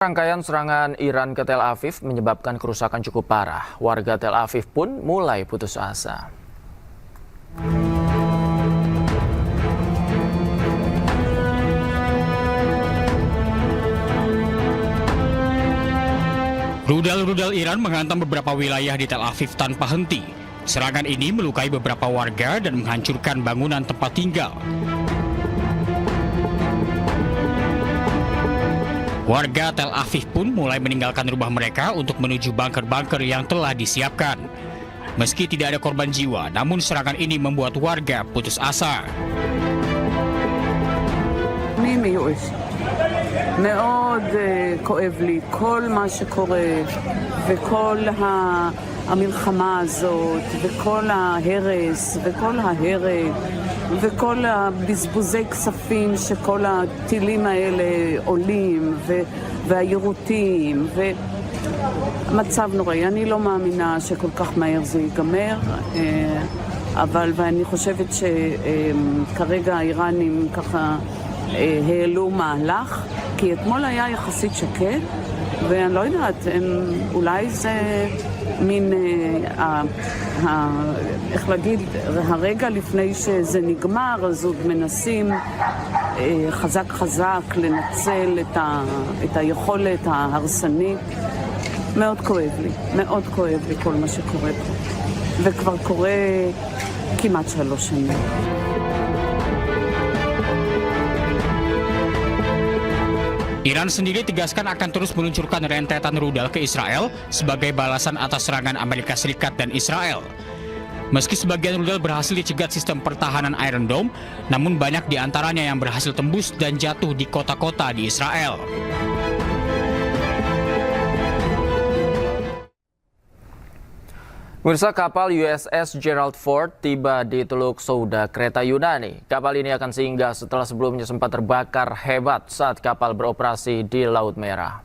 Rangkaian serangan Iran ke Tel Aviv menyebabkan kerusakan cukup parah. Warga Tel Aviv pun mulai putus asa. Rudal-rudal Iran menghantam beberapa wilayah di Tel Aviv tanpa henti. Serangan ini melukai beberapa warga dan menghancurkan bangunan tempat tinggal. Warga Tel Aviv pun mulai meninggalkan rumah mereka untuk menuju bunker-bunker yang telah disiapkan. Meski tidak ada korban jiwa, namun serangan ini membuat warga putus asa. אני מיואשת. מאוד כואב לי כל מה שקורה וכל המלחמה הזאת וכל ההרס וכל ההרג וכל הבזבוזי כספים שכל הטילים האלה עולים והיירוטים ומצב נוראי. אני לא מאמינה שכל כך מהר זה ייגמר, ואני חושבת שכרגע האיראנים ככה העלו מהלך, כי אתמול היה יחסית שקט, ואני לא יודעת, אולי זה מין, איך להגיד, הרגע לפני שזה נגמר, אז עוד מנסים חזק לנצל את היכולת ההרסנית. מאוד כואב לי כל מה שקורה פה, וכבר קורה כמעט 3 שנים. Iran sendiri tegaskan akan terus meluncurkan rentetan rudal ke Israel sebagai balasan atas serangan Amerika Serikat dan Israel. Meski sebagian rudal berhasil dicegat sistem pertahanan Iron Dome, namun banyak di antaranya yang berhasil tembus dan jatuh di kota-kota di Israel. Pemirsa, kapal USS Gerald Ford tiba di Teluk Souda, Kreta Yunani. Kapal ini akan singgah setelah sebelumnya sempat terbakar hebat saat kapal beroperasi di Laut Merah.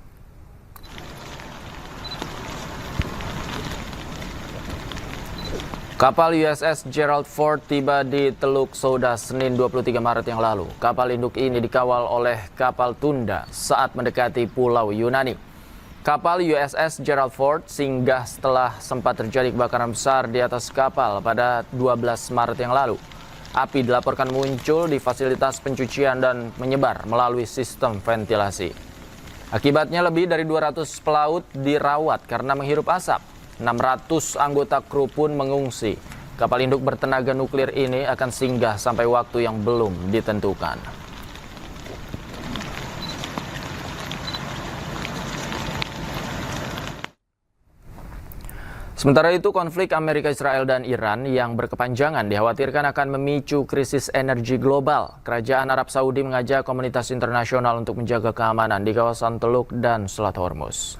Kapal USS Gerald Ford tiba di Teluk Souda Senin 23 Maret yang lalu. Kapal induk ini dikawal oleh kapal tunda saat mendekati Pulau Yunani. Kapal USS Gerald Ford singgah setelah sempat terjadi kebakaran besar di atas kapal pada 12 Maret yang lalu. Api dilaporkan muncul di fasilitas pencucian dan menyebar melalui sistem ventilasi. Akibatnya lebih dari 200 pelaut dirawat karena menghirup asap. 600 anggota kru pun mengungsi. Kapal induk bertenaga nuklir ini akan singgah sampai waktu yang belum ditentukan. Sementara itu, konflik Amerika, Israel, dan Iran yang berkepanjangan dikhawatirkan akan memicu krisis energi global. Kerajaan Arab Saudi mengajak komunitas internasional untuk menjaga keamanan di kawasan Teluk dan Selat Hormuz.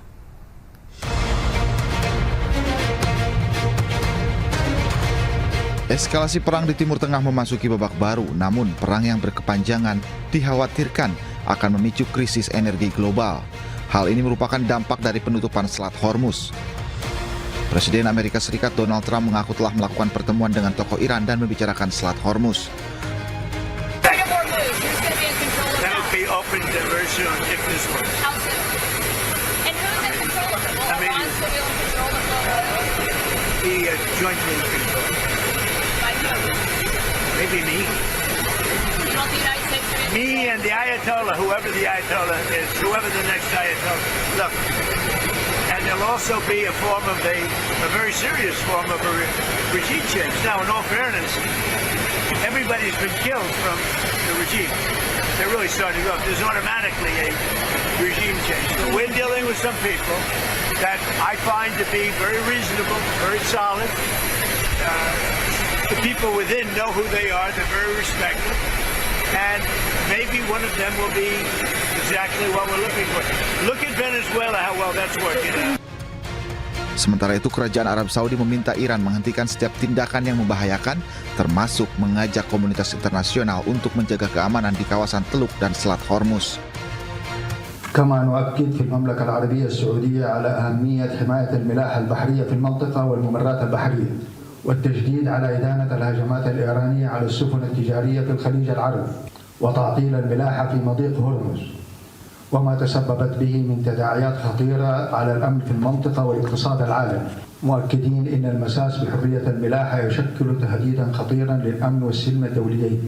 Eskalasi perang di Timur Tengah memasuki babak baru, namun perang yang berkepanjangan dikhawatirkan akan memicu krisis energi global. Hal ini merupakan dampak dari penutupan Selat Hormuz. Presiden Amerika Serikat Donald Trump mengaku telah melakukan pertemuan dengan tokoh Iran dan membicarakan Selat Hormuz. Me and the Ayatollah, whoever the Ayatollah is, whoever the next Ayatollah. Look, and there'll also be a very serious form of a regime change. Now, in all fairness, everybody's been killed from the regime. They're really starting to go up. There's automatically a regime change. So we're dealing with some people that I find to be very reasonable, very solid. The people within know who they are. They're very respected. And maybe one of them will be exactly what we're looking for. Look at Venezuela, how well that's working. Sementara itu, Kerajaan Arab Saudi meminta Iran menghentikan setiap tindakan yang membahayakan, termasuk mengajak komunitas internasional untuk menjaga keamanan di kawasan Teluk dan Selat Hormuz. كما نؤكد في المملكة العربية السعودية على أهمية حماية الملاحة البحرية في المنطقة والممرات البحرية والتشديد على إدانة الهجمات الإيرانية على السفن التجارية في الخليج العربي وتعطيل الملاحة في مضيق هرمز وما تسببت به من تداعيات خطيرة على الأمن في المنطقة والاقتصاد العالمي، مؤكدين أن المساس بحرية الملاحة يشكل تهديدا خطيرا للأمن والسلم الدوليين.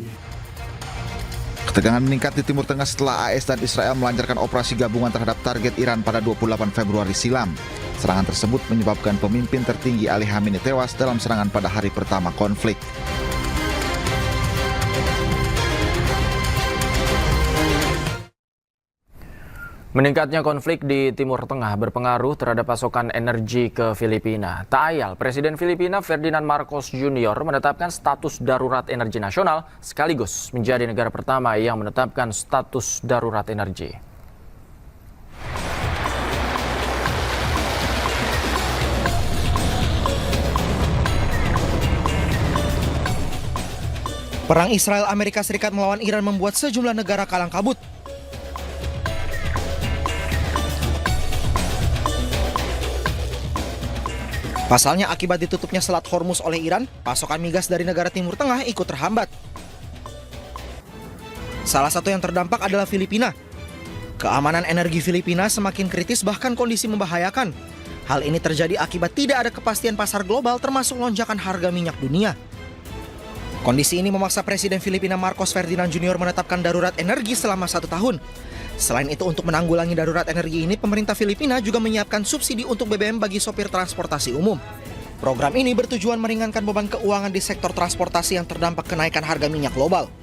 Ketegangan meningkat di Timur Tengah setelah AS dan Israel melancarkan operasi gabungan terhadap target Iran pada 28 Februari silam. Serangan tersebut menyebabkan pemimpin tertinggi Ali Khamenei tewas dalam serangan pada hari pertama konflik. Meningkatnya konflik di Timur Tengah berpengaruh terhadap pasokan energi ke Filipina. Tak ayal, Presiden Filipina Ferdinand Marcos Jr. menetapkan status darurat energi nasional sekaligus menjadi negara pertama yang menetapkan status darurat energi. Perang Israel Amerika Serikat melawan Iran membuat sejumlah negara kalang kabut. Pasalnya, akibat ditutupnya Selat Hormuz oleh Iran, pasokan migas dari negara Timur Tengah ikut terhambat. Salah satu yang terdampak adalah Filipina. Keamanan energi Filipina semakin kritis, bahkan kondisi membahayakan. Hal ini terjadi akibat tidak ada kepastian pasar global termasuk lonjakan harga minyak dunia. Kondisi ini memaksa Presiden Filipina Marcos Ferdinand Jr. menetapkan darurat energi selama 1 tahun. Selain itu, untuk menanggulangi darurat energi ini, pemerintah Filipina juga menyiapkan subsidi untuk BBM bagi sopir transportasi umum. Program ini bertujuan meringankan beban keuangan di sektor transportasi yang terdampak kenaikan harga minyak global.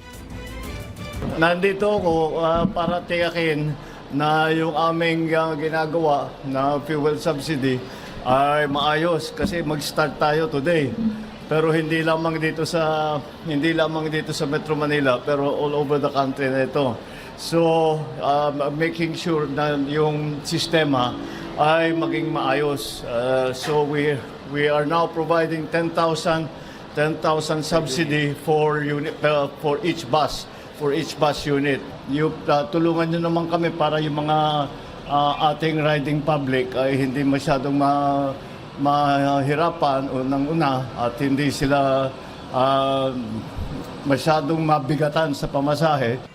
Nandito ako para tiyakin na yung aming ginagawa na fuel subsidy ay maayos kasi mag-start tayo today. Pero hindi lamang dito sa Metro Manila, pero all over the country na ito. So, making sure na yung sistema ay maging maayos. So we are now providing 10,000 subsidy for each bus unit. Tulungan niyo naman kami para yung mga ating riding public ay hindi masyadong mahirapan unang-una at hindi sila masyadong mabigatan sa pamasahe.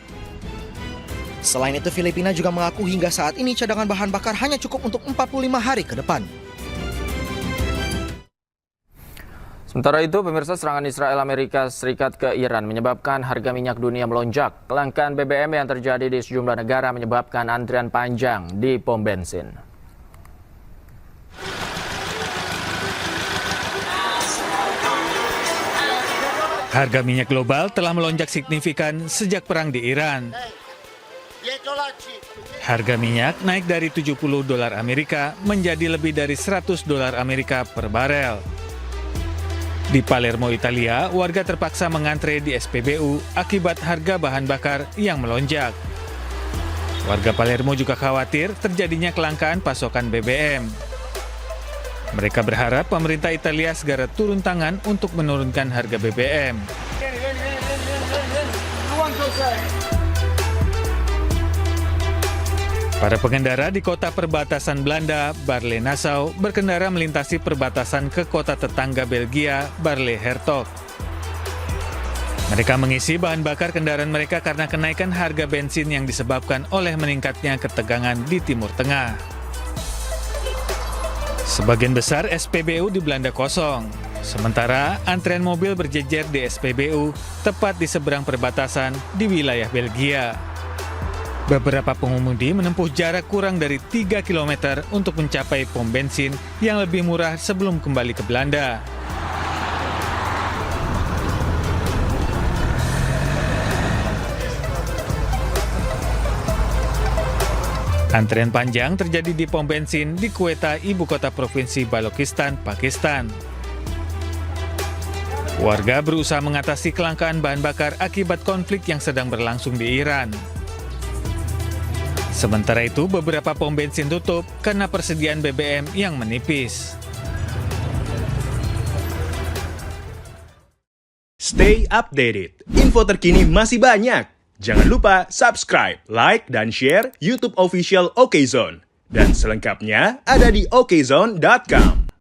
Selain itu, Filipina juga mengaku hingga saat ini cadangan bahan bakar hanya cukup untuk 45 hari ke depan. Sementara itu, pemirsa, serangan Israel Amerika Serikat ke Iran menyebabkan harga minyak dunia melonjak. Kelangkaan BBM yang terjadi di sejumlah negara menyebabkan antrian panjang di pom bensin. Harga minyak global telah melonjak signifikan sejak perang di Iran. Harga minyak naik dari $70 Amerika menjadi lebih dari $100 Amerika per barel. Di Palermo, Italia, warga terpaksa mengantre di SPBU akibat harga bahan bakar yang melonjak. Warga Palermo juga khawatir terjadinya kelangkaan pasokan BBM. Mereka berharap pemerintah Italia segera turun tangan untuk menurunkan harga BBM. Para pengendara di kota perbatasan Belanda, Barle-Nassau, berkendara melintasi perbatasan ke kota tetangga Belgia, Barle-Hertog. Mereka mengisi bahan bakar kendaraan mereka karena kenaikan harga bensin yang disebabkan oleh meningkatnya ketegangan di Timur Tengah. Sebagian besar SPBU di Belanda kosong. Sementara antrean mobil berjejer di SPBU tepat di seberang perbatasan di wilayah Belgia. Beberapa pengemudi menempuh jarak kurang dari 3 km untuk mencapai pom bensin yang lebih murah sebelum kembali ke Belanda. Antrean panjang terjadi di pom bensin di Quetta, ibu kota provinsi Balochistan, Pakistan. Warga berusaha mengatasi kelangkaan bahan bakar akibat konflik yang sedang berlangsung di Iran. Sementara itu, beberapa pom bensin tutup karena persediaan BBM yang menipis. Stay updated. Info terkini masih banyak. Jangan lupa subscribe, like, dan share YouTube official OKZone. Dan selengkapnya ada di okezone.com.